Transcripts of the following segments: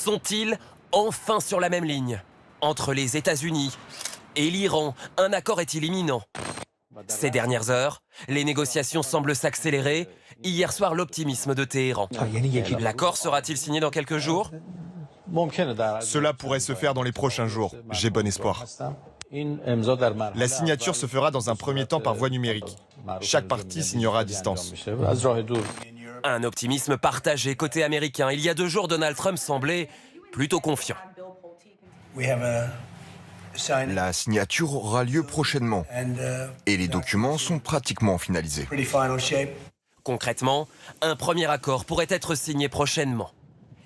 Sont-ils enfin sur la même ligne? Entre les États-Unis et l'Iran, un accord est-il imminent? Ces dernières heures, les négociations semblent s'accélérer. Hier soir, l'optimisme de Téhéran. L'accord sera-t-il signé dans quelques jours? Cela pourrait se faire dans les prochains jours. J'ai bon espoir. La signature se fera dans un premier temps par voie numérique. Chaque partie signera à distance. Un optimisme partagé côté américain. Il y a 2 jours, Donald Trump semblait plutôt confiant. La signature aura lieu prochainement et les documents sont pratiquement finalisés. Concrètement, un premier accord pourrait être signé prochainement.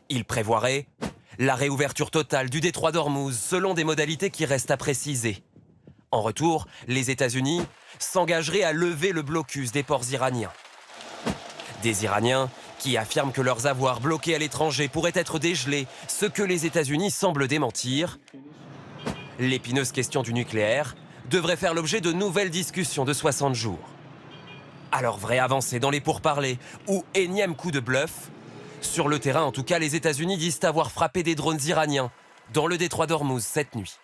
Il prévoirait la réouverture totale du détroit d'Ormuz selon des modalités qui restent à préciser. En retour, les États-Unis s'engageraient à lever le blocus des ports iraniens. Des Iraniens qui affirment que leurs avoirs bloqués à l'étranger pourraient être dégelés, ce que les États-Unis semblent démentir. L'épineuse question du nucléaire devrait faire l'objet de nouvelles discussions de 60 jours. Alors, vraie avancée dans les pourparlers ou énième coup de bluff? Sur le terrain, en tout cas, les États-Unis disent avoir frappé des drones iraniens dans le détroit d'Ormuz cette nuit.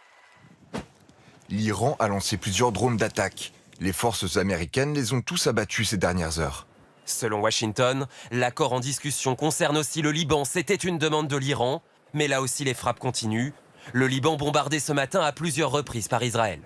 L'Iran a lancé plusieurs drones d'attaque. Les forces américaines les ont tous abattus ces dernières heures. Selon Washington, l'accord en discussion concerne aussi le Liban. C'était une demande de l'Iran, mais là aussi les frappes continuent. Le Liban bombardé ce matin à plusieurs reprises par Israël.